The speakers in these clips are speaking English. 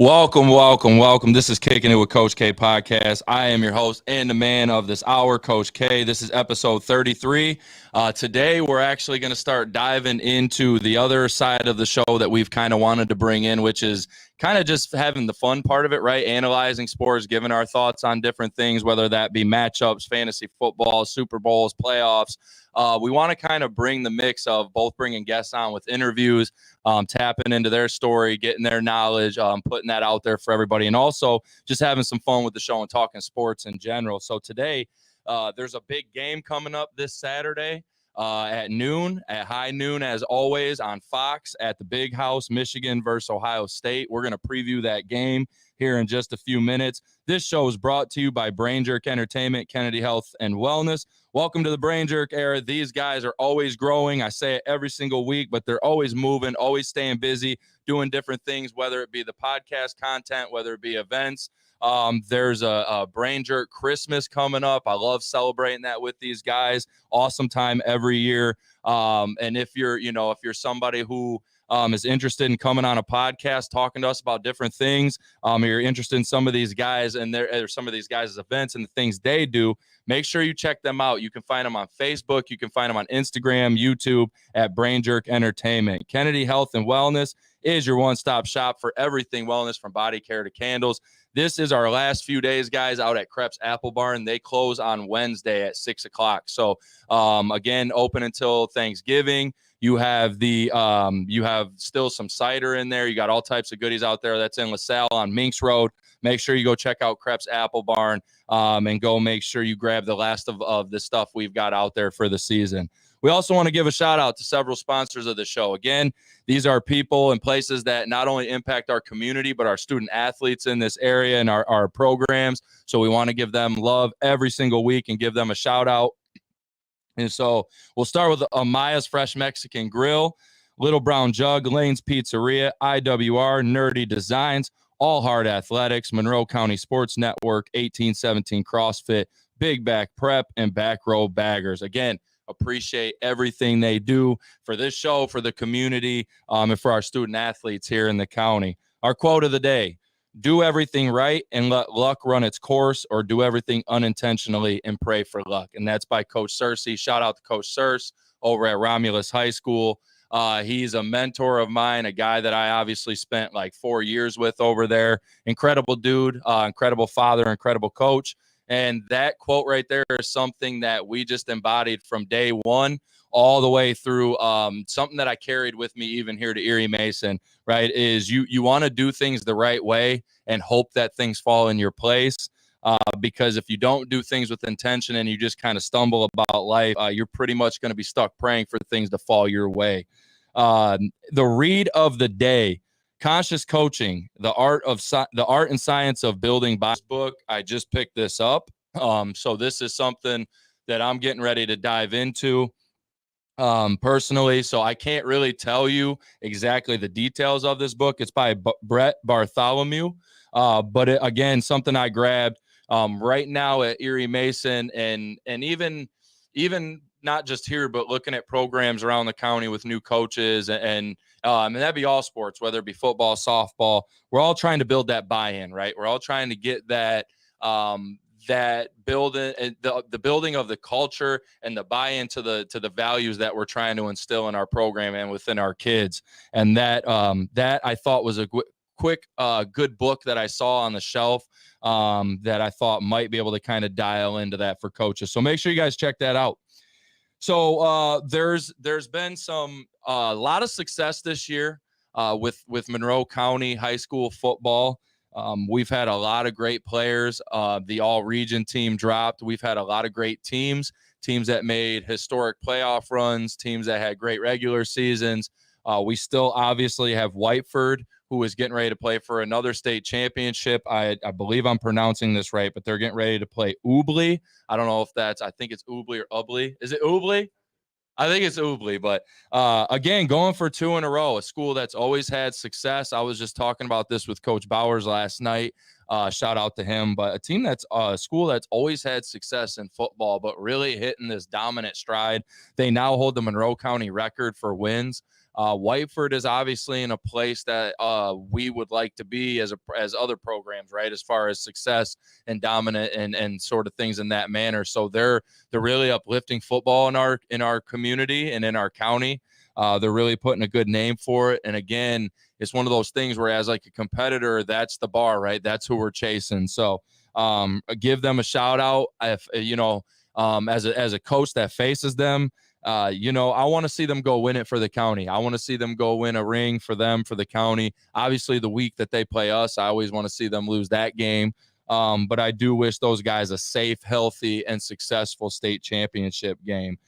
Welcome, welcome, welcome. This is Kicking It with Coach K podcast. I am your host and the man of this hour, Coach K. This is episode 33. Today, we're actually going to start diving into the other side of the show that we've kind of wanted to bring in, which is kind of just having the fun part of it, right? Analyzing sports, giving our thoughts on different things, whether that be matchups, fantasy football, Super Bowls, playoffs. We want to kind of bring the mix of both bringing guests on with interviews, tapping into their story, getting their knowledge, putting that out there for everybody, and also just having some fun with the show and talking sports in general. So today, there's a big game coming up this Saturday at high noon, as always, on Fox at the Big House, Michigan versus Ohio State. We're going to preview that game here in just a few minutes. This show is brought to you by BrainJerk Entertainment, Kennedy Health and Wellness. Welcome to the BrainJerk era. These guys are always growing. I say it every single week, but they're always moving, always staying busy, doing different things, whether it be the podcast content, whether it be events. There's a BrainJerk Christmas coming up. I love celebrating that with these guys. Awesome time every year. And if you're somebody who is interested in coming on a podcast, talking to us about different things, you're interested in some of these guys and some of these guys' events and the things they do, make sure you check them out. You can find them on Facebook. You can find them on Instagram, YouTube at BrainJerk Entertainment. Kennedy Health and Wellness is your one-stop shop for everything wellness, from body care to candles. This is our last few days, guys, out at Krepp's Apple Barn. They close on Wednesday at 6 o'clock. So, again, open until Thanksgiving. You have still some cider in there. You got all types of goodies out there. That's in LaSalle on Minks Road. Make sure you go check out Krepp's Apple Barn and go make sure you grab the last of the stuff we've got out there for the season. We also want to give a shout out to several sponsors of the show. Again, these are people and places that not only impact our community, but our student athletes in this area and our programs. So we want to give them love every single week and give them a shout out. And so we'll start with Amaya's Fresh Mexican Grill, Little Brown Jug, Lane's Pizzeria, IWR, Nerdy Designs, All Hard Athletics, Monroe County Sports Network, 1817 CrossFit, Big Back Prep, and Back Row Baggers. Again, appreciate everything they do for this show, for the community, and for our student athletes here in the county. Our quote of the day: do everything right and let luck run its course, or do everything unintentionally and pray for luck. And that's by Coach Searcy. Shout out to Coach Searce over at Romulus High School. He's a mentor of mine, a guy that I obviously spent like 4 years with over there. Incredible dude, incredible father, incredible coach. And that quote right there is something that we just embodied from day one all the way through. Something that I carried with me even here to Erie Mason, right, is you want to do things the right way and hope that things fall in your place. Because if you don't do things with intention and you just kind of stumble about life, you're pretty much going to be stuck praying for things to fall your way. The read of the day: Conscious Coaching, the art and science of building by book. I just picked this up. So this is something that I'm getting ready to dive into personally. So I can't really tell you exactly the details of this book. It's by Brett Bartholomew. But again, something I grabbed right now at Erie Mason and even not just here, but looking at programs around the county with new coaches and that'd be all sports, whether it be football, softball. We're all trying to build that buy-in, right? We're all trying to get that building, the building of the culture and the buy-in to the values that we're trying to instill in our program and within our kids. And that I thought was a quick, good book that I saw on the shelf that I thought might be able to kind of dial into that for coaches. So make sure you guys check that out. So there's been a lot of success this year with Monroe County high school football. We've had a lot of great players. The all-region team dropped. We've had a lot of great teams that made historic playoff runs, teams that had great regular seasons. We still obviously have Whiteford, who is getting ready to play for another state championship. I believe I'm pronouncing this right, but they're getting ready to play Ubly. I don't know if I think it's Ubly or Ubly. Is it Ubly? I think it's Ubly, but again, going for 2 in a row, a school that's always had success. I was just talking about this with Coach Bowers last night. Shout out to him. But a school that's always had success in football, but really hitting this dominant stride. They now hold the Monroe County record for wins. Whiteford is obviously in a place that we would like to be as other programs, right? As far as success and dominant and sort of things in that manner. So they're really uplifting football in our community and in our county. They're really putting a good name for it. And again, it's one of those things where as like a competitor, that's the bar, right? That's who we're chasing. So give them a shout out. If as a coach that faces them, I want to see them go win it for the county. I want to see them go win a ring for the county. Obviously, the week that they play us, I always want to see them lose that game. But I do wish those guys a safe, healthy, and successful state championship game.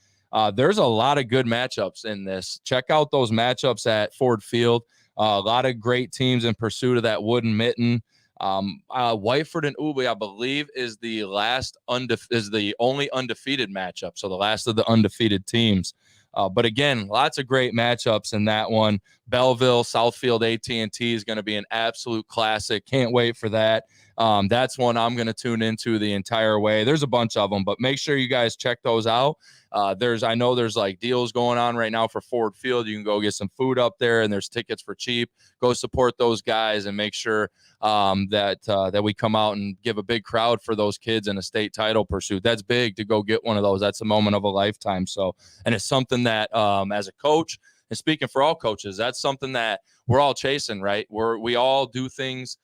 There's a lot of good matchups in this. Check out those matchups at Ford Field. A lot of great teams in pursuit of that wooden mitten. Whiteford and Ubley, I believe, is the only undefeated matchup. So the last of the undefeated teams. But again, lots of great matchups in that one. Belleville, Southfield, AT&T is going to be an absolute classic. Can't wait for that. That's one I'm going to tune into the entire way. There's a bunch of them, but make sure you guys check those out. I know there's like deals going on right now for Ford Field. You can go get some food up there, and there's tickets for cheap. Go support those guys and make sure that we come out and give a big crowd for those kids in a state title pursuit. That's big to go get one of those. That's a moment of a lifetime. So, and it's something that as a coach, and speaking for all coaches, that's something that we're all chasing, right? We all do things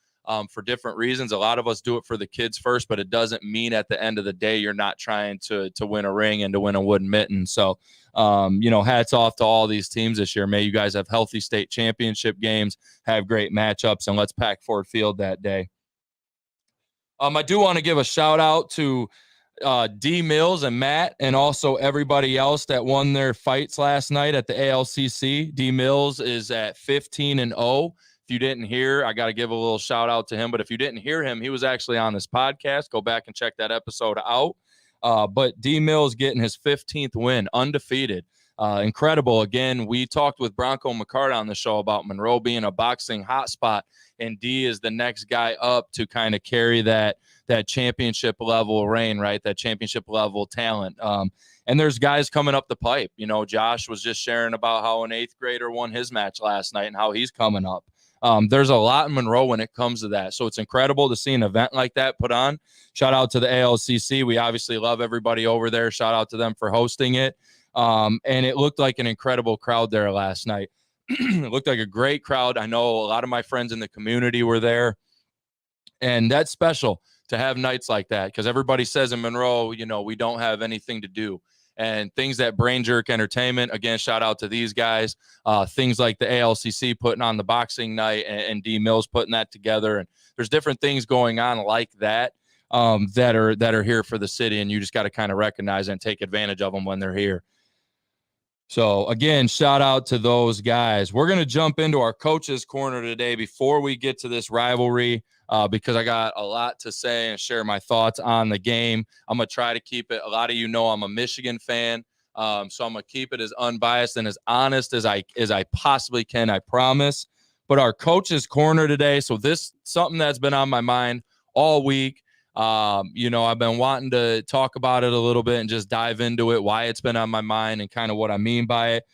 for different reasons. A lot of us do it for the kids first, but it doesn't mean at the end of the day you're not trying to win a ring and to win a wooden mitten. So, hats off to all these teams this year. May you guys have healthy state championship games, have great matchups, and let's pack Ford Field that day. I do want to give a shout out to D Mills and Matt and also everybody else that won their fights last night at the ALCC. D Mills is at 15-0. If you didn't hear, I got to give a little shout out to him. But if you didn't hear him, he was actually on this podcast. Go back and check that episode out. But D Mills getting his 15th win, undefeated. Incredible. Again, we talked with Bronco McCart on the show about Monroe being a boxing hotspot, and D is the next guy up to kind of carry that championship level reign, right? That championship level talent. And there's guys coming up the pipe. Josh was just sharing about how an 8th grader won his match last night and how he's coming up. There's a lot in Monroe when it comes to that. So it's incredible to see an event like that put on. Shout out to the ALCC. We obviously love everybody over there. Shout out to them for hosting it. And it looked like an incredible crowd there last night. It looked like a great crowd. I know a lot of my friends in the community were there. And that's special to have nights like that because everybody says in Monroe, we don't have anything to do. And things that BrainJerk Entertainment, again, shout out to these guys, things like the ALCC putting on the boxing night and D Mills putting that together. And there's different things going on like that that are here for the city. And you just got to kind of recognize and take advantage of them when they're here. So, again, shout out to those guys. We're going to jump into our coaches' corner today before we get to this rivalry because I got a lot to say and share my thoughts on the game. I'm going to try to keep it. A lot of I'm a Michigan fan, so I'm going to keep it as unbiased and as honest as I possibly can, I promise. But our coaches' corner today, so this something that's been on my mind all week. I've been wanting to talk about it a little bit and just dive into it, why it's been on my mind and kind of what I mean by it.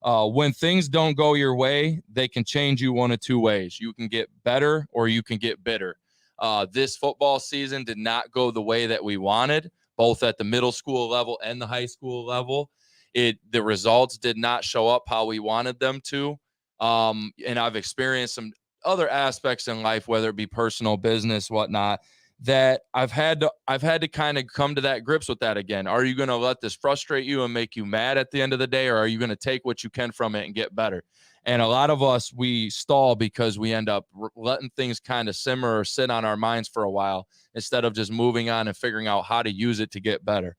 When things don't go your way, they can change you one of two ways. You can get better or you can get bitter. This football season did not go the way that we wanted, both at the middle school level and the high school level. The results did not show up how we wanted them to. And I've experienced some other aspects in life, whether it be personal, business, whatnot, that I've had to kind of come to that grips with that again. Are you going to let this frustrate you and make you mad at the end of the day, or are you going to take what you can from it and get better? And a lot of us, we stall because we end up letting things kind of simmer or sit on our minds for a while instead of just moving on and figuring out how to use it to get better.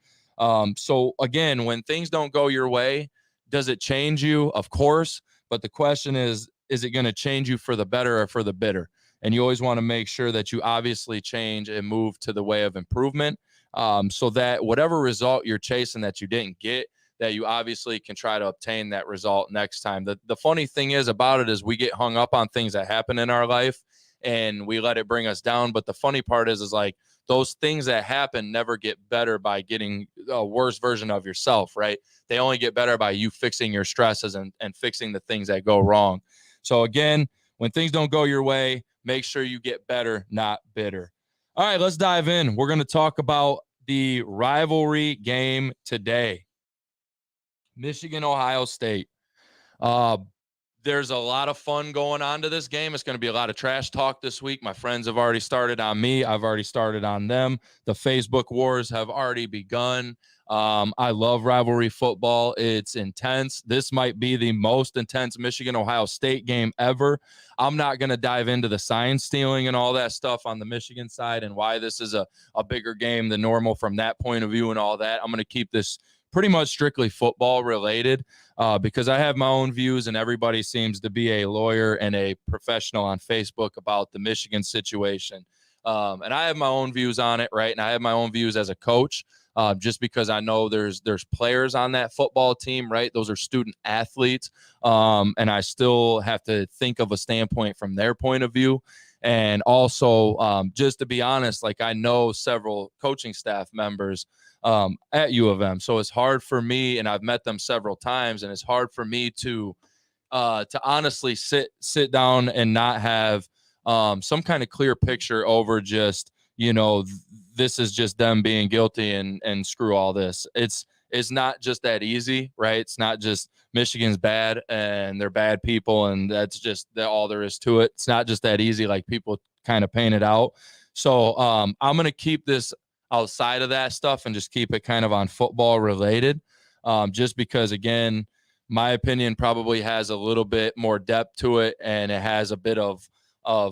So again, when things don't go your way, does it change you? Of course. But the question is it going to change you for the better or for the bitter? And you always want to make sure that you obviously change and move to the way of improvement so that whatever result you're chasing that you didn't get, that you obviously can try to obtain that result next time. The funny thing is about it is we get hung up on things that happen in our life and we let it bring us down. But the funny part is like those things that happen never get better by getting a worse version of yourself, right? They only get better by you fixing your stresses and fixing the things that go wrong. So again, when things don't go your way, make sure you get better, not bitter. All right, let's dive in. We're going to talk about the rivalry game today. Michigan, Ohio State. There's a lot of fun going on to this game. It's going to be a lot of trash talk this week. My friends have already started on me. I've already started on them. The Facebook wars have already begun. I love rivalry football. It's intense. This might be the most intense Michigan-Ohio State game ever. I'm not going to dive into the sign stealing and all that stuff on the Michigan side and why this is a bigger game than normal from that point of view and all that. I'm going to keep this pretty much strictly football related because I have my own views and everybody seems to be a lawyer and a professional on Facebook about the Michigan situation. And I have my own views on it, right? And I have my own views as a coach just because I know there's players on that football team, right? Those are student athletes. And I still have to think of a standpoint from their point of view. And also, just to be honest, like I know several coaching staff members at U of M. So it's hard for me, and I've met them several times, and it's hard for me to honestly sit down and not have some kind of clear picture over just, this is just them being guilty and screw all this. It's not just that easy, right? It's not just Michigan's bad and they're bad people and that's just all there is to it. It's not just that easy like people kind of paint it out. So I'm going to keep this outside of that stuff and just keep it kind of on football related, just because, again, my opinion probably has a little bit more depth to it, and it has a bit of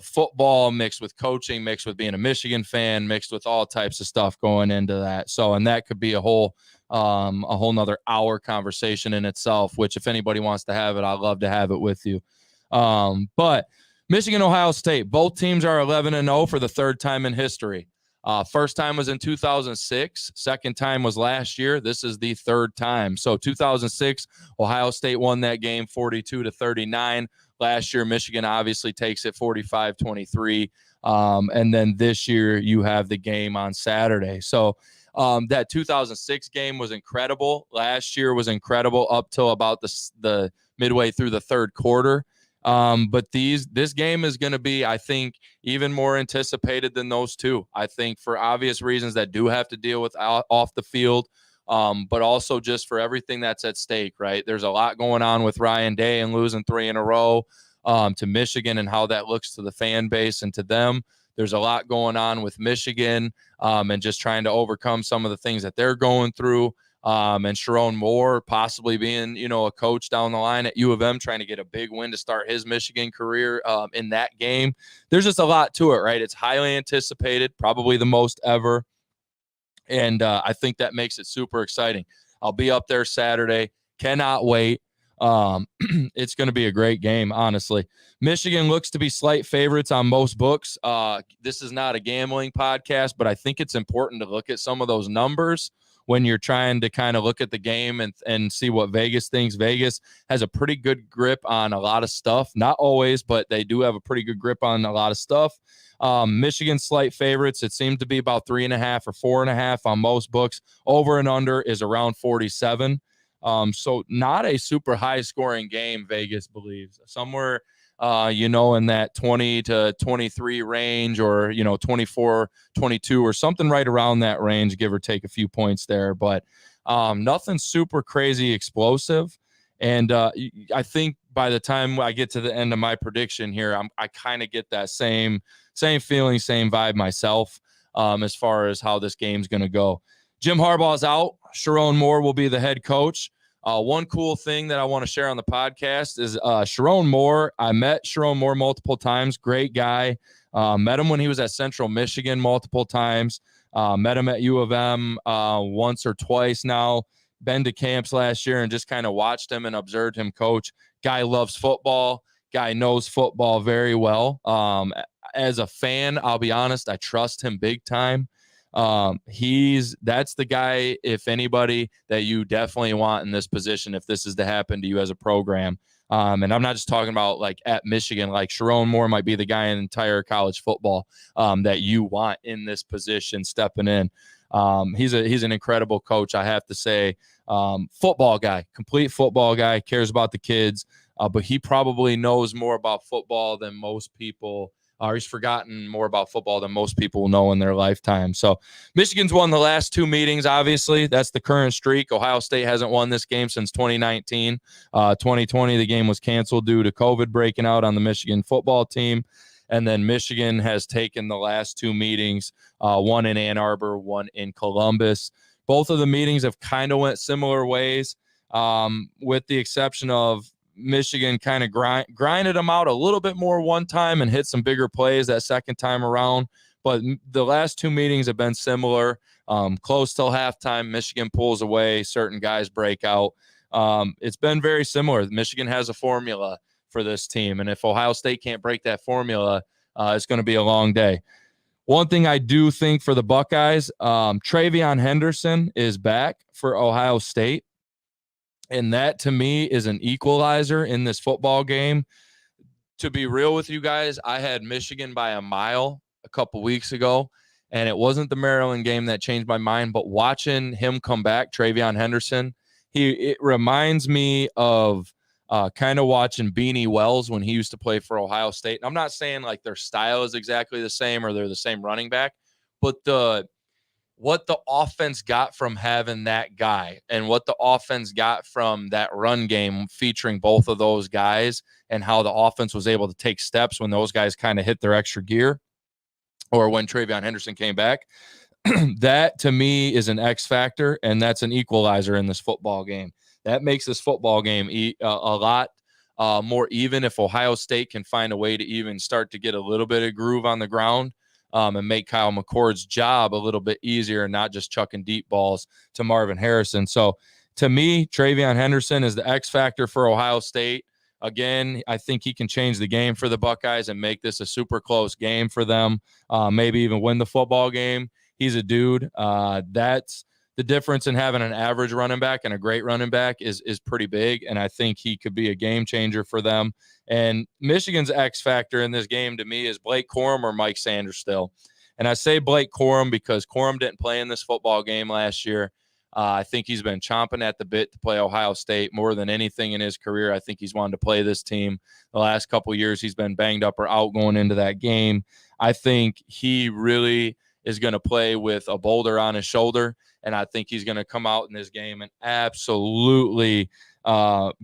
football mixed with coaching, mixed with being a Michigan fan, mixed with all types of stuff going into that. So, and that could be a whole nother hour conversation in itself, which if anybody wants to have it, I'd love to have it with you. But Michigan, Ohio State, both teams are 11-0 for the third time in history. First time was in 2006. Second time was last year. This is the third time. So 2006, Ohio State won that game 42-39. Last year, Michigan obviously takes it 45-23. And then this year, you have the game on Saturday. So that 2006 game was incredible. Last year was incredible up till about the midway through the third quarter. But this game is going to be, I think, even more anticipated than those two. I think for obvious reasons that do have to deal with off the field, but also just for everything that's at stake, right? There's a lot going on with Ryan Day and losing 3 in a row to Michigan and how that looks to the fan base and to them. There's a lot going on with Michigan and just trying to overcome some of the things that they're going through. And Sharon Moore possibly being, a coach down the line at U of M, trying to get a big win to start his Michigan career in that game. There's just a lot to it, right? It's highly anticipated, probably the most ever. And I think that makes it super exciting. I'll be up there Saturday. Cannot wait. It's going to be a great game, honestly. Michigan looks to be slight favorites on most books. This is not a gambling podcast, but I think it's important to look at some of those numbers when you're trying to kind of look at the game and see what Vegas thinks. Vegas has a pretty good grip on a lot of stuff. Not always, but they do have a pretty good grip on a lot of stuff. Michigan slight favorites. It seemed to be about 3.5 or 4.5 on most books. Over and under is around 47. So not a super high scoring game, Vegas believes. Somewhere, in that 20 to 23 range or, 24, 22 or something right around that range, give or take a few points there. But nothing super crazy explosive. And I think by the time I get to the end of my prediction here, I kind of get that same feeling, same vibe myself as far as how this game's going to go. Jim Harbaugh's out. Sharon Moore will be the head coach. One cool thing that I want to share on the podcast is Sharon Moore. I met Sharon Moore multiple times. Great guy. Met him when he was at Central Michigan multiple times. Met him at U of M once or twice now. Been to camps last year and just kind of watched him and observed him coach. Guy loves football. Guy knows football very well. As a fan, I'll be honest, I trust him big time. That's the guy, if anybody, that you definitely want in this position if this is to happen to you as a program. And I'm not just talking about like at Michigan, like Sharon Moore might be the guy in entire college football that you want in this position stepping in. He's an incredible coach, I have to say. Football guy, complete football guy, cares about the kids, but he probably knows more about football than most people. He's forgotten more about football than most people know in their lifetime. So Michigan's won the last 2 meetings, obviously. That's the current streak. Ohio State hasn't won this game since 2019. 2020, the game was canceled due to COVID breaking out on the Michigan football team. And then Michigan has taken the last 2 meetings, one in Ann Arbor, one in Columbus. Both of the meetings have kind of went similar ways, with the exception of Michigan kind of grinded them out a little bit more one time and hit some bigger plays that second time around. But the last 2 meetings have been similar. Close till halftime, Michigan pulls away, certain guys break out. It's been very similar. Michigan has a formula for this team, and if Ohio State can't break that formula, it's going to be a long day. One thing I do think for the Buckeyes, TreVeyon Henderson is back for Ohio State. And that, to me, is an equalizer in this football game. To be real with you guys, I had Michigan by a mile a couple weeks ago, and it wasn't the Maryland game that changed my mind, but watching him come back, TreVeyon Henderson, it reminds me of kind of watching Beanie Wells when he used to play for Ohio State. And I'm not saying like their style is exactly the same or they're the same running back, but what the offense got from having that guy and what the offense got from that run game featuring both of those guys and how the offense was able to take steps when those guys kind of hit their extra gear or when TreVeyon Henderson came back, that to me is an X factor, and that's an equalizer in this football game. That makes this football game a lot more even if Ohio State can find a way to even start to get a little bit of groove on the ground. And make Kyle McCord's job a little bit easier and not just chucking deep balls to Marvin Harrison. So to me, TreVeyon Henderson is the X factor for Ohio State. Again, I think he can change the game for the Buckeyes and make this a super close game for them, maybe even win the football game. He's a dude. That's the difference in having an average running back and a great running back is pretty big, and I think he could be a game changer for them. And Michigan's X factor in this game to me is Blake Corum or Mike Sanders still. And I say Blake Corum because Corum didn't play in this football game last year. I think he's been chomping at the bit to play Ohio State more than anything in his career. I think he's wanted to play this team. The last couple of years, he's been banged up or out going into that game. I think he really is going to play with a boulder on his shoulder, and I think he's going to come out in this game and absolutely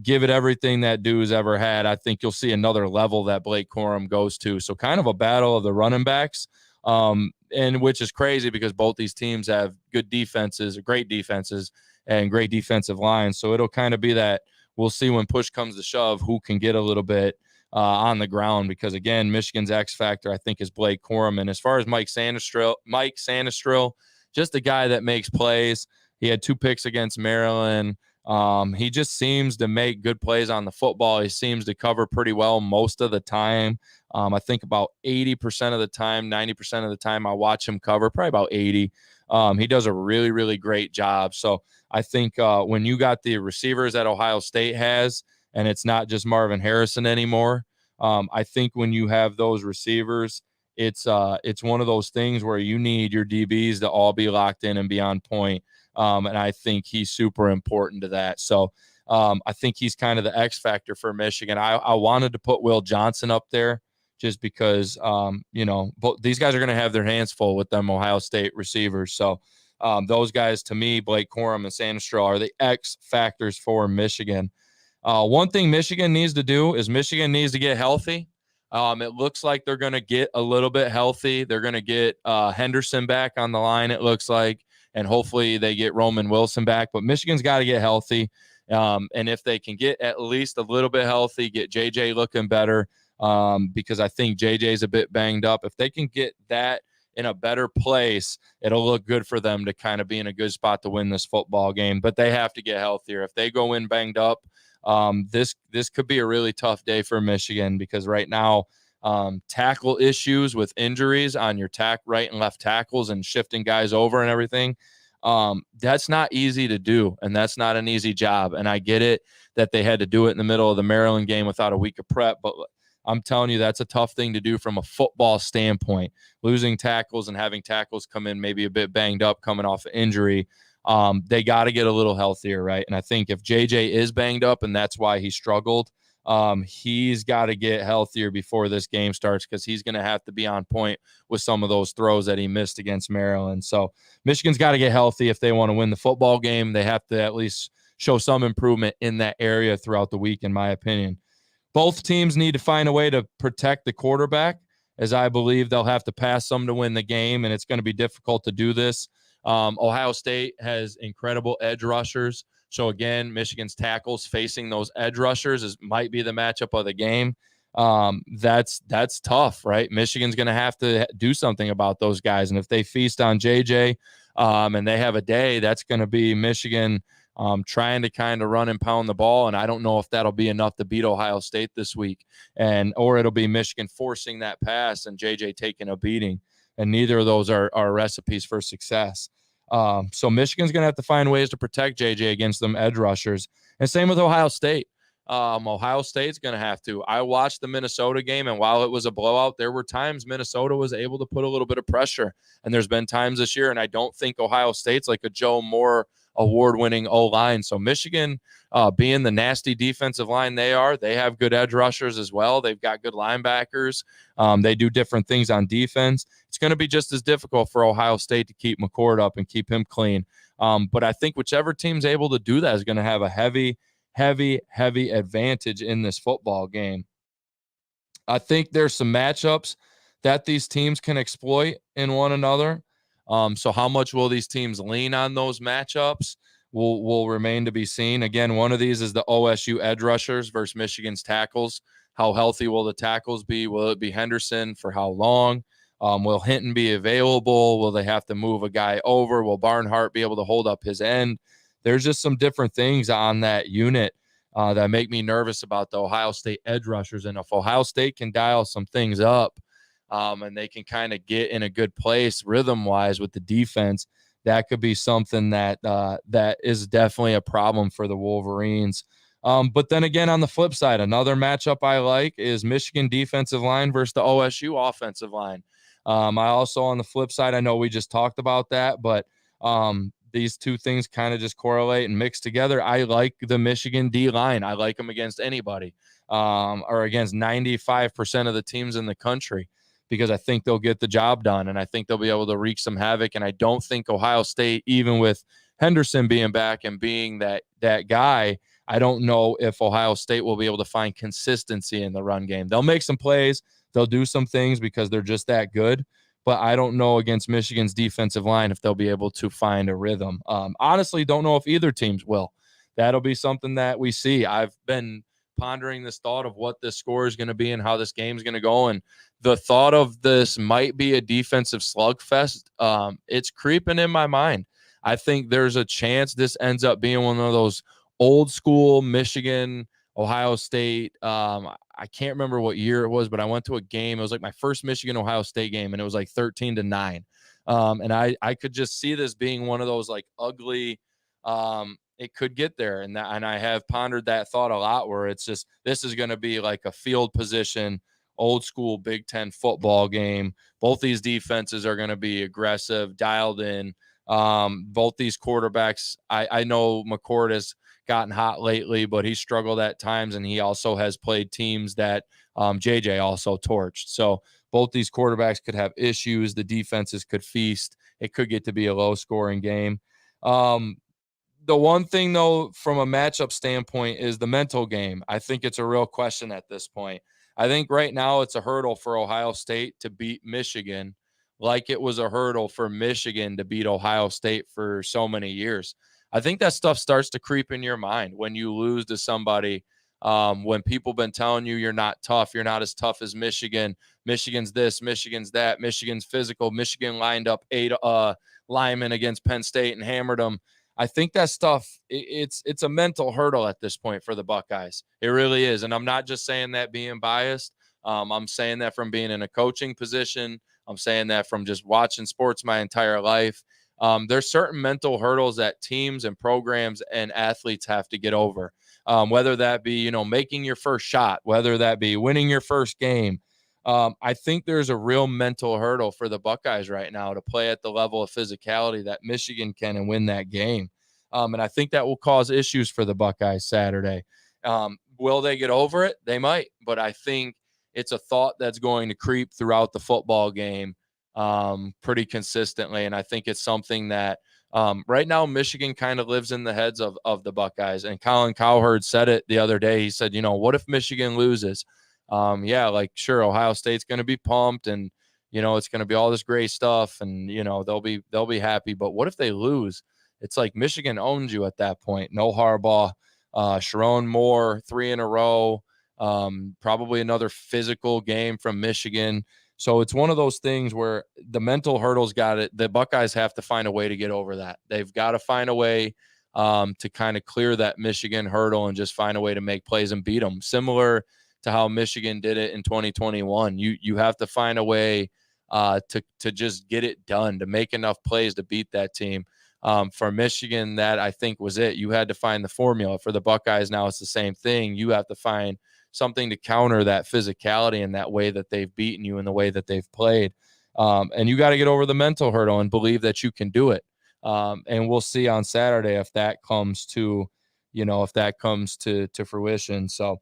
give it everything that dude's ever had. I think you'll see another level that Blake Corum goes to. So kind of a battle of the running backs, and which is crazy because both these teams have good defenses, great defenses, and great defensive lines. So it'll kind of be that we'll see when push comes to shove who can get a little bit on the ground, because again, Michigan's X factor I think is Blake Corum. And as far as Mike Sanistrell, just a guy that makes plays. He had 2 picks against Maryland. He just seems to make good plays on the football. He seems to cover pretty well most of the time. I think about 80% of the time, 90% of the time I watch him cover, probably about 80. He does a really, really great job. So I think when you got the receivers that Ohio State has, and it's not just Marvin Harrison anymore, I think when you have those receivers, it's one of those things where you need your DBs to all be locked in and be on point. And I think he's super important to that. So I think he's kind of the X factor for Michigan. I wanted to put Will Johnson up there just because, these guys are going to have their hands full with them Ohio State receivers. So those guys, to me, Blake Corum and Sanistrell, are the X factors for Michigan. One thing Michigan needs to do is Michigan needs to get healthy. It looks like they're going to get a little bit healthy. They're going to get Henderson back on the line, it looks like, and hopefully they get Roman Wilson back. But Michigan's got to get healthy, and if they can get at least a little bit healthy, get JJ looking better, because I think JJ's a bit banged up. If they can get that in a better place, it'll look good for them to kind of be in a good spot to win this football game. But they have to get healthier. If they go in banged up, this could be a really tough day for Michigan, because right now tackle issues with injuries on your right and left tackles and shifting guys over and everything, That's not easy to do, and that's not an easy job. And I get it that they had to do it in the middle of the Maryland game without a week of prep, but I'm telling you, that's a tough thing to do from a football standpoint. Losing tackles and having tackles come in maybe a bit banged up coming off of injury. They got to get a little healthier, right? And I think if JJ is banged up and that's why he struggled, he's got to get healthier before this game starts, because he's going to have to be on point with some of those throws that he missed against Maryland. So Michigan's got to get healthy if they want to win the football game. They have to at least show some improvement in that area throughout the week, in my opinion. Both teams need to find a way to protect the quarterback, as I believe they'll have to pass some to win the game, and it's going to be difficult to do this. Ohio State has incredible edge rushers. So, again, Michigan's tackles facing those edge rushers might be the matchup of the game. That's tough, right? Michigan's going to have to do something about those guys. And if they feast on JJ and they have a day, that's going to be Michigan trying to kind of run and pound the ball. And I don't know if that'll be enough to beat Ohio State this week, or it'll be Michigan forcing that pass and JJ taking a beating. And neither of those are recipes for success. So Michigan's going to have to find ways to protect JJ against them edge rushers. And same with Ohio State. Ohio State's going to have to. I watched the Minnesota game, and while it was a blowout, there were times Minnesota was able to put a little bit of pressure. And there's been times this year, and I don't think Ohio State's like a Joe Moore award-winning O-line. So Michigan, being the nasty defensive line they are, they have good edge rushers as well. They've got good linebackers. They do different things on defense. It's going to be just as difficult for Ohio State to keep McCord up and keep him clean. But I think whichever team's able to do that is going to have a heavy advantage in this football game. I think there's some matchups that these teams can exploit in one another. So how much will these teams lean on those matchups will remain to be seen. Again, one of these is the OSU edge rushers versus Michigan's tackles. How healthy will the tackles be? Will it be Henderson? For how long? Will Hinton be available? Will they have to move a guy over? Will Barnhart be able to hold up his end? There's just some different things on that unit that make me nervous about the Ohio State edge rushers. And if Ohio State can dial some things up, and they can kind of get in a good place rhythm-wise with the defense, that could be something that is definitely a problem for the Wolverines. But then again, on the flip side, another matchup I like is Michigan defensive line versus the OSU offensive line. I also, on the flip side, I know we just talked about that, but these two things kind of just correlate and mix together. I like the Michigan D-line. I like them against anybody, or against 95% of the teams in the country, because I think they'll get the job done, and I think they'll be able to wreak some havoc. And I don't think Ohio State, even with Henderson being back and being that guy, I don't know if Ohio State will be able to find consistency in the run game. They'll make some plays. They'll do some things because they're just that good. But I don't know against Michigan's defensive line if they'll be able to find a rhythm. Honestly, don't know if either teams will. That'll be something that we see. I've been pondering this thought of what this score is going to be and how this game is going to go. And the thought of this might be a defensive slugfest. It's creeping in my mind. I think there's a chance this ends up being one of those old school Michigan, Ohio State. I can't remember what year it was, but I went to a game. It was like my first Michigan Ohio State game, and it was like 13-9. And I could just see this being one of those like ugly. It could get there, and I have pondered that thought a lot, where it's just, this is going to be like a field position, old school Big Ten football game. Both these defenses are going to be aggressive, dialed in. Both these quarterbacks, I know McCord has gotten hot lately, but he struggled at times, and he also has played teams that JJ also torched. So both these quarterbacks could have issues. The defenses could feast. It could get to be a low-scoring game. The one thing, though, from a matchup standpoint is the mental game. I think it's a real question at this point. I think right now it's a hurdle for Ohio State to beat Michigan, like it was a hurdle for Michigan to beat Ohio State for so many years. I think that stuff starts to creep in your mind when you lose to somebody, when people have been telling you you're not tough, you're not as tough as Michigan, Michigan's this, Michigan's that, Michigan's physical, Michigan lined up 8 linemen against Penn State and hammered them. I think that stuff, it's a mental hurdle at this point for the Buckeyes. It really is. And I'm not just saying that being biased. I'm saying that from being in a coaching position. I'm saying that from just watching sports my entire life. There's certain mental hurdles that teams and programs and athletes have to get over, whether that be, making your first shot, whether that be winning your first game. I think there's a real mental hurdle for the Buckeyes right now to play at the level of physicality that Michigan can and win that game. And I think that will cause issues for the Buckeyes Saturday. Will they get over it? They might, but I think it's a thought that's going to creep throughout the football game pretty consistently. And I think it's something that right now Michigan kind of lives in the heads of the Buckeyes. And Colin Cowherd said it the other day. He said, what if Michigan loses? Sure, Ohio State's going to be pumped and, it's going to be all this great stuff and, they'll be happy. But what if they lose? It's like Michigan owns you at that point. No Harbaugh, Sharon Moore, 3 in a row, probably another physical game from Michigan. So it's one of those things where the mental hurdles got it. The Buckeyes have to find a way to get over that. They've got to find a way to kind of clear that Michigan hurdle and just find a way to make plays and beat them. Similar to how Michigan did it in 2021. You have to find a way to just get it done, to make enough plays to beat that team. For Michigan, that I think was it. You had to find the formula. For the Buckeyes now, it's the same thing. You have to find something to counter that physicality and that way that they've beaten you and the way that they've played. And you got to get over the mental hurdle and believe that you can do it. And we'll see on Saturday if that comes to fruition. So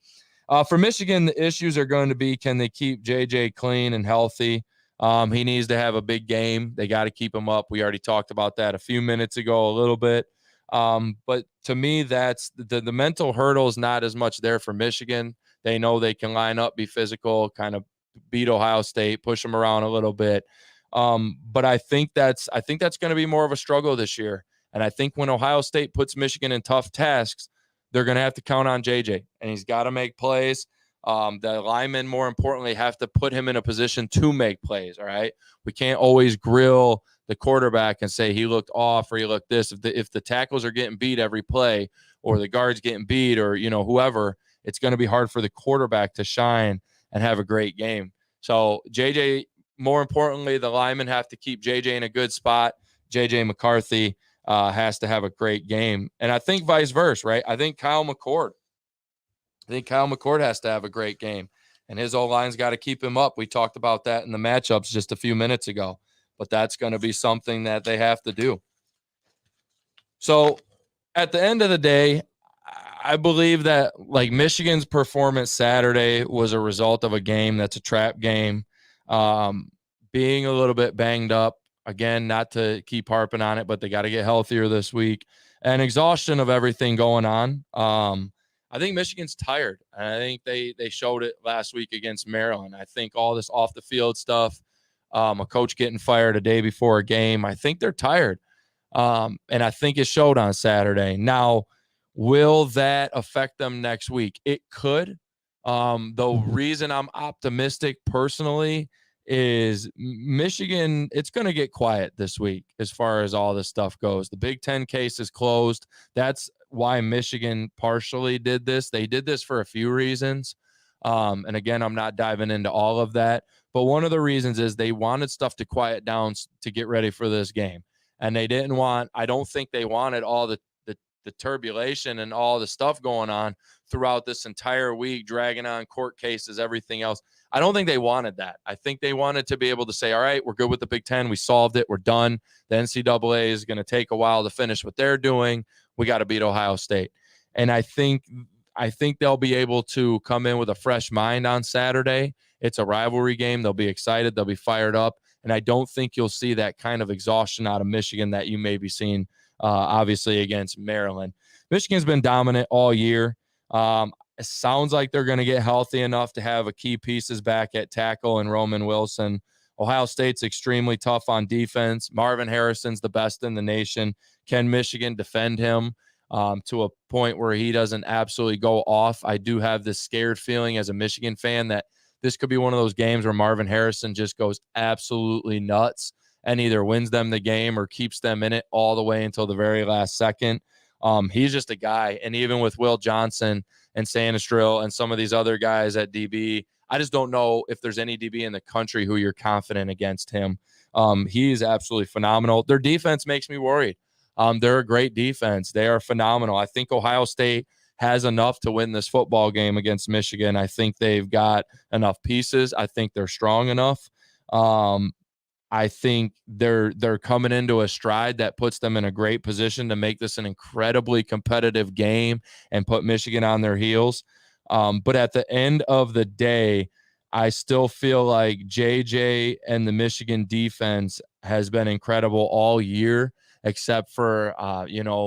for Michigan, the issues are going to be, can they keep JJ clean and healthy? He needs to have a big game. They got to keep him up. We already talked about that a few minutes ago a little bit. But to me, that's the mental hurdle is not as much there for Michigan. They know they can line up, be physical, kind of beat Ohio State, push them around a little bit. But I think that's going to be more of a struggle this year. And I think when Ohio State puts Michigan in tough tasks, they're going to have to count on JJ, and he's got to make plays. The linemen, more importantly, have to put him in a position to make plays. All right. We can't always grill the quarterback and say he looked off or he looked this. If the tackles are getting beat every play or the guards getting beat or, whoever, it's going to be hard for the quarterback to shine and have a great game. So JJ, more importantly, the linemen have to keep JJ in a good spot. JJ McCarthy has to have a great game. And I think vice versa, right? I think Kyle McCord has to have a great game. And his O-line's got to keep him up. We talked about that in the matchups just a few minutes ago. But that's going to be something that they have to do. So at the end of the day, I believe that Michigan's performance Saturday was a result of a game that's a trap game. Being a little bit banged up. Again, not to keep harping on it, but they got to get healthier this week. And exhaustion of everything going on. I think Michigan's tired. And I think they showed it last week against Maryland. I think all this off-the-field stuff, a coach getting fired a day before a game, I think they're tired. And I think it showed on Saturday. Now, will that affect them next week? It could. The reason I'm optimistic personally is Michigan, it's going to get quiet this week as far as all this stuff goes. The Big Ten case is closed. That's why Michigan partially did this. They did this for a few reasons. And again, I'm not diving into all of that. But one of the reasons is they wanted stuff to quiet down to get ready for this game. And they didn't want, I don't think they wanted all the turbulation and all the stuff going on throughout this entire week, dragging on court cases, everything else. I don't think they wanted that. I think they wanted to be able to say, all right, we're good with the Big Ten. We solved it. We're done. The NCAA is going to take a while to finish what they're doing. We got to beat Ohio State. And I think they'll be able to come in with a fresh mind on Saturday. It's a rivalry game. They'll be excited. They'll be fired up. And I don't think you'll see that kind of exhaustion out of Michigan that you may be seeing, obviously, against Maryland. Michigan's been dominant all year. It sounds like they're going to get healthy enough to have a key pieces back at tackle and Roman Wilson. Ohio State's extremely tough on defense. Marvin Harrison's the best in the nation. Can Michigan defend him to a point where he doesn't absolutely go off? I do have this scared feeling as a Michigan fan that this could be one of those games where Marvin Harrison just goes absolutely nuts and either wins them the game or keeps them in it all the way until the very last second. He's just a guy. And even with Will Johnson and Sanistril and some of these other guys at DB, I just don't know if there's any DB in the country who you're confident against him. He is absolutely phenomenal. Their defense makes me worried. They're a great defense. They are phenomenal. I think Ohio State has enough to win this football game against Michigan. I think they've got enough pieces. I think they're strong enough. I think they're coming into a stride that puts them in a great position to make this an incredibly competitive game and put Michigan on their heels. But at the end of the day, I still feel like JJ and the Michigan defense has been incredible all year, except for,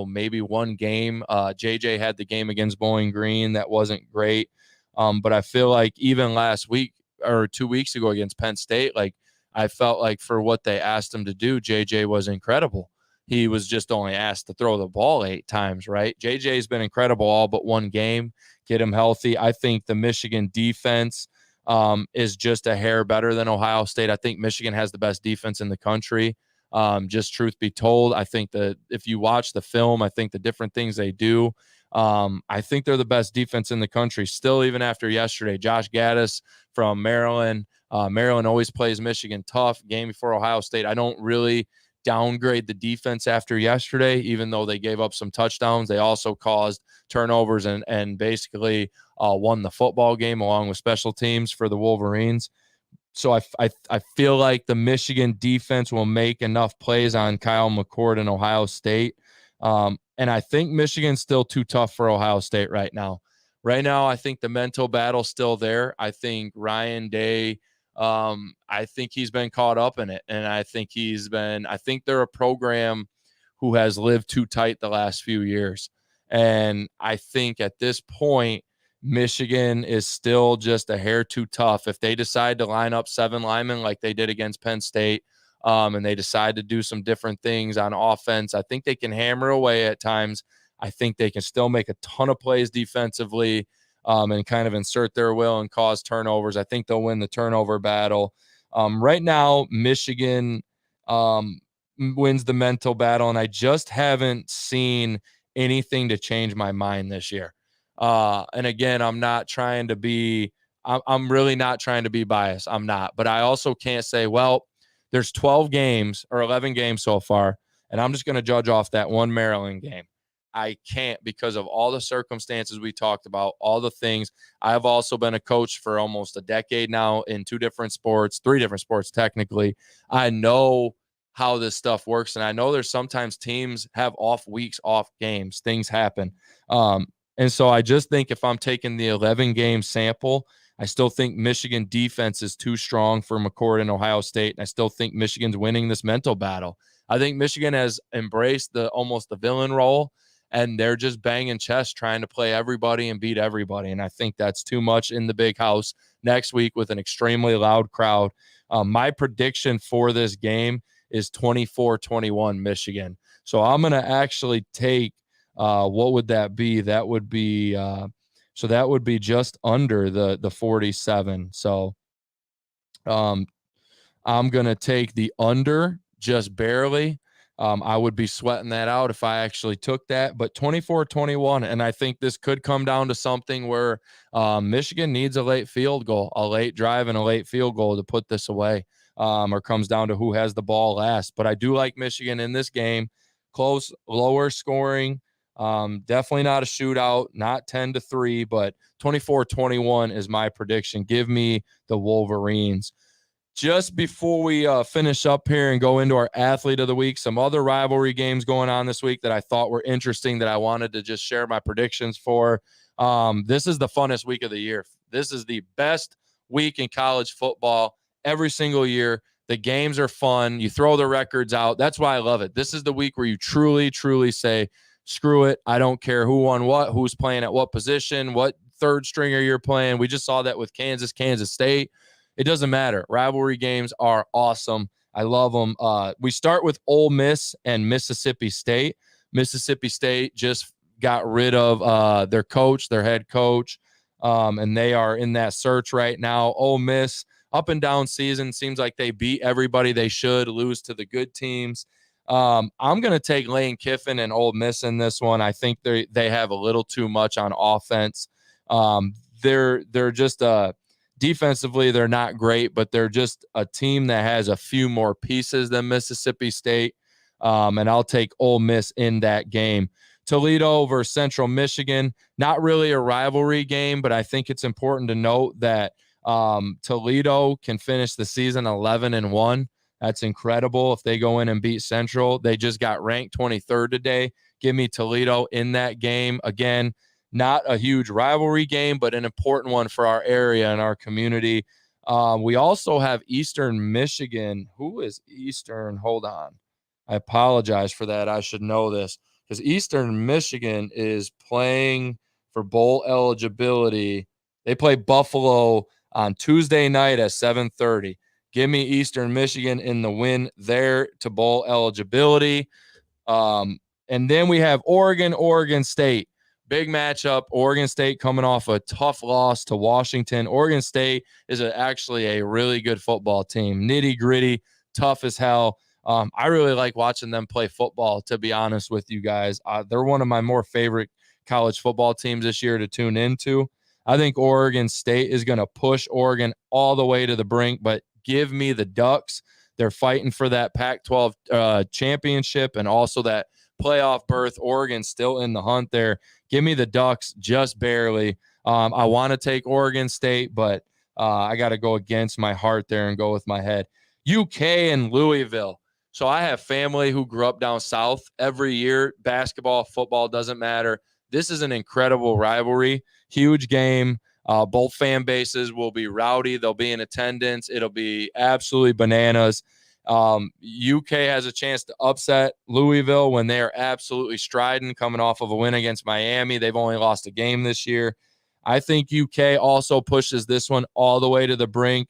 maybe one game. JJ had the game against Bowling Green that wasn't great. But I feel like even last week or 2 weeks ago against Penn State, like, I felt like for what they asked him to do, JJ was incredible. He was just only asked to throw the ball 8 times, right? JJ's been incredible all but one game. Get him healthy. I think the Michigan defense is just a hair better than Ohio State. I think Michigan has the best defense in the country. Just truth be told, I think that if you watch the film, I think the different things they do, I think they're the best defense in the country still, even after yesterday. Josh Gaddis from Maryland. Maryland always plays Michigan tough. Game before Ohio State. I don't really downgrade the defense after yesterday, even though they gave up some touchdowns. They also caused turnovers and basically won the football game along with special teams for the Wolverines. So I feel like the Michigan defense will make enough plays on Kyle McCord and Ohio State. And I think Michigan's still too tough for Ohio State right now. Right now, I think the mental battle's still there. I think Ryan Day, I think he's been caught up in it. And I think they're a program who has lived too tight the last few years. And I think at this point, Michigan is still just a hair too tough. If they decide to line up 7 linemen like they did against Penn State, and they decide to do some different things on offense, I think they can hammer away at times. I think they can still make a ton of plays defensively and kind of insert their will and cause turnovers. I think they'll win the turnover battle. Right now, Michigan wins the mental battle, and I just haven't seen anything to change my mind this year. And again, I'm really not trying to be biased. I'm not. But I also can't say, well, there's 12 games or 11 games so far, and I'm just going to judge off that one Maryland game. I can't, because of all the circumstances we talked about, all the things. I've also been a coach for almost a decade now in 3 different sports technically. I know how this stuff works, and I know there's sometimes teams have off weeks, off games. Things happen. And so I just think if I'm taking the 11-game sample, I still think Michigan defense is too strong for McCord and Ohio State, and I still think Michigan's winning this mental battle. I think Michigan has embraced almost the villain role, and they're just banging chest trying to play everybody and beat everybody, and I think that's too much in the big house next week with an extremely loud crowd. My prediction for this game is 24-21 Michigan. So I'm going to actually take what would that be? That would be that would be just under the 47. So I'm going to take the under just barely. I would be sweating that out if I actually took that, but 24-21. And I think this could come down to something where Michigan needs a late field goal, a late drive and a late field goal to put this away, or comes down to who has the ball last. But I do like Michigan in this game. Close, lower scoring. Definitely not a shootout, not 10-3, but 24-21 is my prediction. Give me the Wolverines. Just before we finish up here and go into our athlete of the week, some other rivalry games going on this week that I thought were interesting that I wanted to just share my predictions for. This is the funnest week of the year. This is the best week in college football every single year. The games are fun. You throw the records out. That's why I love it. This is the week where you truly, truly say, screw it. I don't care who won what, who's playing at what position, what third stringer you're playing. We just saw that with Kansas State. It doesn't matter. Rivalry games are awesome. I love them. We start with Ole Miss and Mississippi State. Mississippi State just got rid of their coach, their head coach, and they are in that search right now. Ole Miss, up and down season, seems like they beat everybody they should, lose to the good teams. I'm going to take Lane Kiffin and Ole Miss in this one. I think they have a little too much on offense. They're just Defensively, they're not great, but they're just a team that has a few more pieces than Mississippi State. And I'll take Ole Miss in that game. Toledo versus Central Michigan, not really a rivalry game, but I think it's important to note that Toledo can finish the season 11-1. That's incredible if they go in and beat Central. They just got ranked 23rd today. Give me Toledo in that game. Again, not a huge rivalry game, but an important one for our area and our community. We also have Eastern Michigan. Who is Eastern? Hold on. I apologize for that. I should know this because Eastern Michigan is playing for bowl eligibility. They play Buffalo on Tuesday night at 7:30. Give me Eastern Michigan in the win there to bowl eligibility. And then we have Oregon State. Big matchup. Oregon State coming off a tough loss to Washington. Oregon State is actually a really good football team. Nitty gritty, tough as hell. I really like watching them play football, to be honest with you guys. They're one of my more favorite college football teams this year to tune into. I think Oregon State is going to push Oregon all the way to the brink, but give me the Ducks. They're fighting for that Pac-12 championship and also that playoff berth. Oregon's still in the hunt there. Give me the Ducks just barely. I want to take Oregon State, but I got to go against my heart there and go with my head. UK and Louisville. So I have family who grew up down south. Every year, basketball, football, doesn't matter. This is an incredible rivalry. Huge game. Both fan bases will be rowdy. They'll be in attendance. It'll be absolutely bananas. UK has a chance to upset Louisville when they are absolutely striding, coming off of a win against Miami. They've only lost a game this year. I think UK also pushes this one all the way to the brink.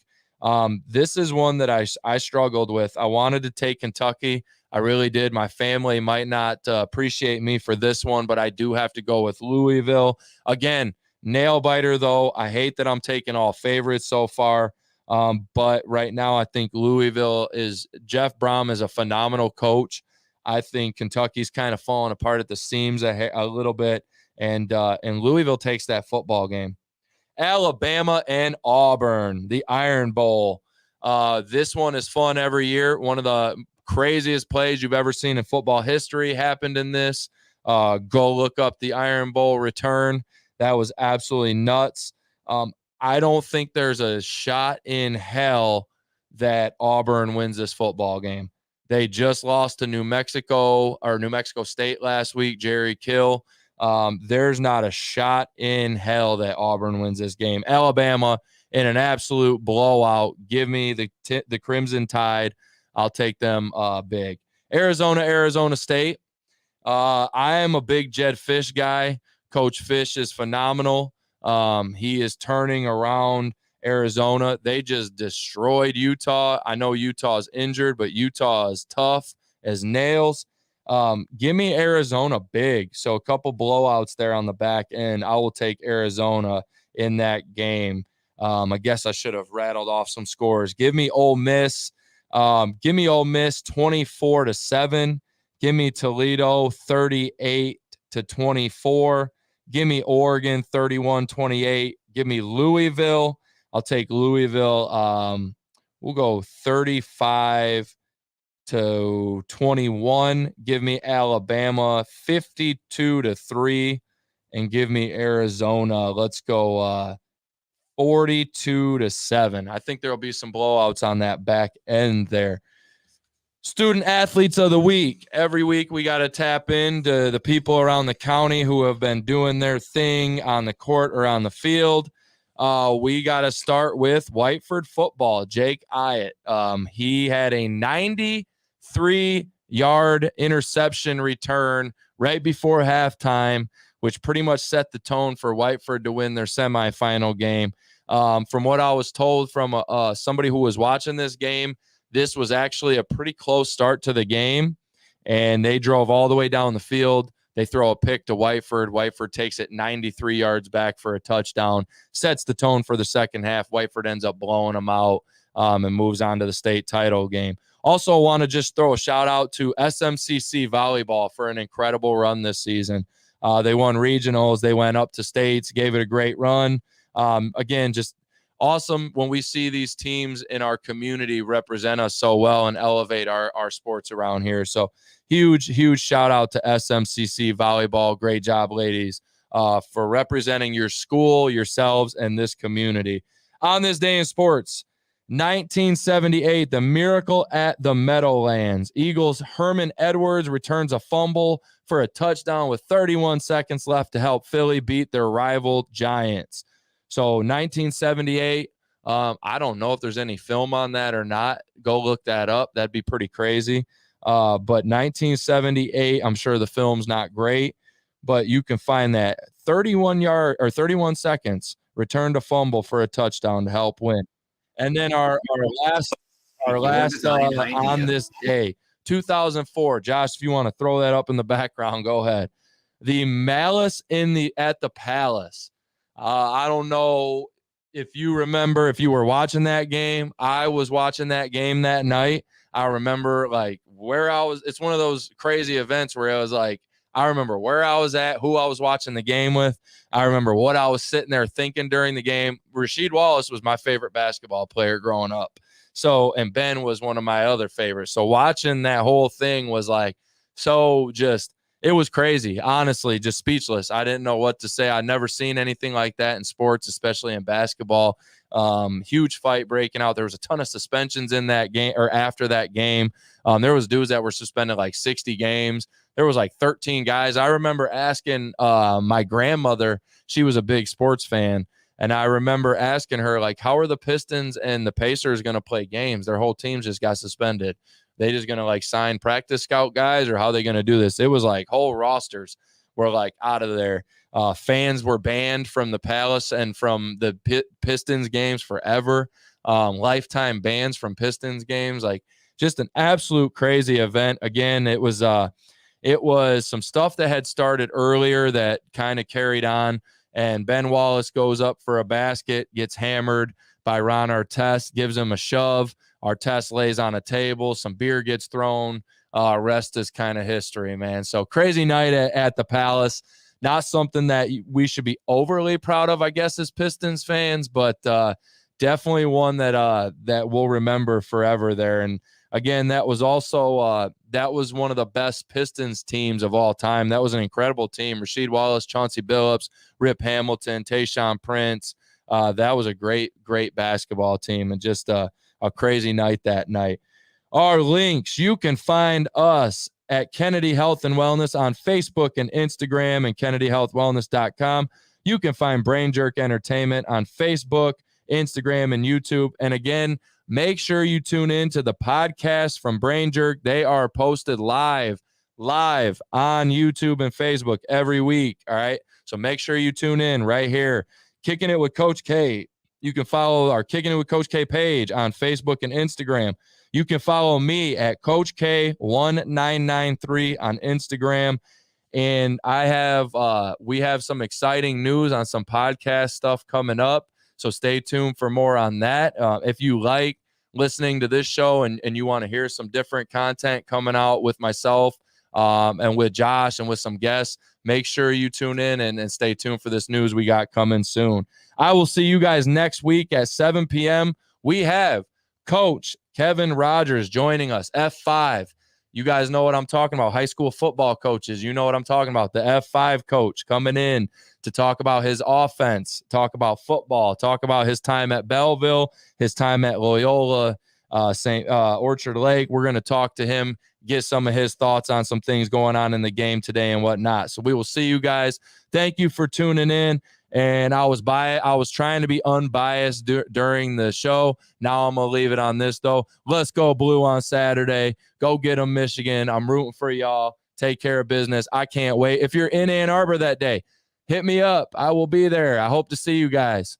This is one that I struggled with. I wanted to take Kentucky. I really did. My family might not appreciate me for this one, but I do have to go with Louisville. Again, nail biter, though. I hate that I'm taking all favorites so far. But right now, I think Louisville is – Jeff Brom is a phenomenal coach. I think Kentucky's kind of falling apart at the seams a little bit, and Louisville takes that football game. Alabama and Auburn, the Iron Bowl. This one is fun every year. One of the craziest plays you've ever seen in football history happened in this. Go look up the Iron Bowl return. That was absolutely nuts. I don't think there's a shot in hell that Auburn wins this football game. They just lost to New Mexico State last week, Jerry Kill. There's not a shot in hell that Auburn wins this game. Alabama in an absolute blowout. Give me the Crimson Tide. I'll take them big. Arizona State. I am a big Jed Fish guy. Coach Fish is phenomenal. He is turning around Arizona. They just destroyed Utah. I know Utah is injured, but Utah is tough as nails. Give me Arizona big. So a couple blowouts there on the back end. I will take Arizona in that game. I guess I should have rattled off some scores. Give me Ole Miss. Give me Ole Miss 24-7. Give me Toledo 38-24. Give me Oregon 31-28. Give me Louisville. I'll take Louisville. We'll go 35-21. Give me Alabama 52-3, and give me Arizona. Let's go 42-7. I think there'll be some blowouts on that back end there. Student athletes of the week. Every week we got to tap into the people around the county who have been doing their thing on the court or on the field. We got to start with Whiteford football. Jake Ayatt. He had a 93-yard interception return right before halftime, which pretty much set the tone for Whiteford to win their semifinal game. From what I was told from somebody who was watching this game, this was actually a pretty close start to the game, and they drove all the way down the field. They throw a pick to Whiteford. Whiteford takes it 93 yards back for a touchdown, sets the tone for the second half. Whiteford ends up blowing them out and moves on to the state title game. Also want to just throw a shout-out to SMCC Volleyball for an incredible run this season. They won regionals. They went up to states, gave it a great run. Again, just awesome when we see these teams in our community represent us so well and elevate our sports around here. So huge shout out to SMCC Volleyball. Great job, ladies, for representing your school, yourselves, and this community. On this day in sports, 1978, the miracle at the Meadowlands. Eagles' Herman Edwards returns a fumble for a touchdown with 31 seconds left to help Philly beat their rival Giants. So 1978, I don't know if there's any film on that or not. Go look that up. That'd be pretty crazy. But 1978, I'm sure the film's not great, but you can find that 31 seconds, returned a fumble for a touchdown to help win. And then our last on this day, 2004. Josh, if you want to throw that up in the background, go ahead. The Malice at the Palace. I don't know if you remember, if you were watching that game. I was watching that game that night. I remember like where I was. It's one of those crazy events where I was like, I remember where I was at, who I was watching the game with. I remember what I was sitting there thinking during the game. Rasheed Wallace was my favorite basketball player growing up. So, and Ben was one of my other favorites. So watching that whole thing was like, it was crazy. Honestly, just speechless. I didn't know what to say. I'd never seen anything like that in sports, especially in basketball. Huge fight breaking out. There was a ton of suspensions in that game or after that game. There was dudes that were suspended like 60 games. There was like 13 guys. I remember asking my grandmother, she was a big sports fan, and I remember asking her, like, how are the Pistons and the Pacers going to play games? Their whole team just got suspended. They just going to like sign practice scout guys, or how are they going to do this? It was like whole rosters were like out of there. Fans were banned from the Palace and from the Pistons games forever. Lifetime bans from Pistons games. Like just an absolute crazy event. Again, it was some stuff that had started earlier that kind of carried on, and Ben Wallace goes up for a basket, gets hammered by Ron Artest, gives him a shove. Artest lays on a table, some beer gets thrown. Rest is kind of history, man. So crazy night at the Palace. Not something that we should be overly proud of, I guess, as Pistons fans, but definitely one that we'll remember forever there. And again, that was also that was one of the best Pistons teams of all time. That was an incredible team. Rasheed Wallace, Chauncey Billups, Rip Hamilton, Tayshaun Prince. That was a great basketball team, and just a crazy night that night. Our links, you can find us at Kennedy Health and Wellness on Facebook and Instagram, and KennedyHealthWellness.com. You can find BrainJerk Entertainment on Facebook, Instagram, and YouTube. And again, make sure you tune in to the podcast from BrainJerk. They are posted live on YouTube and Facebook every week. All right. So make sure you tune in right here. Kicking It with Coach K. You can follow our Kicking It with Coach K page on Facebook and Instagram. You can follow me at Coach K1993 on Instagram. And we have some exciting news on some podcast stuff coming up. So stay tuned for more on that. If you like listening to this show and you want to hear some different content coming out with myself and with Josh and with some guests, make sure you tune in and stay tuned for this news we got coming soon. I will see you guys next week at 7 p.m. We have Coach Kevin Rogers joining us, F5. You guys know what I'm talking about. High school football coaches, you know what I'm talking about. The F5 coach coming in to talk about his offense, talk about football, talk about his time at Belleville, his time at Loyola, Orchard Lake. We're going to talk to him, get some of his thoughts on some things going on in the game today and whatnot. So we will see you guys. Thank you for tuning in. And I was trying to be unbiased during the show. Now I'm going to leave it on this, though. Let's go Blue on Saturday. Go get them, Michigan. I'm rooting for y'all. Take care of business. I can't wait. If you're in Ann Arbor that day, hit me up. I will be there. I hope to see you guys.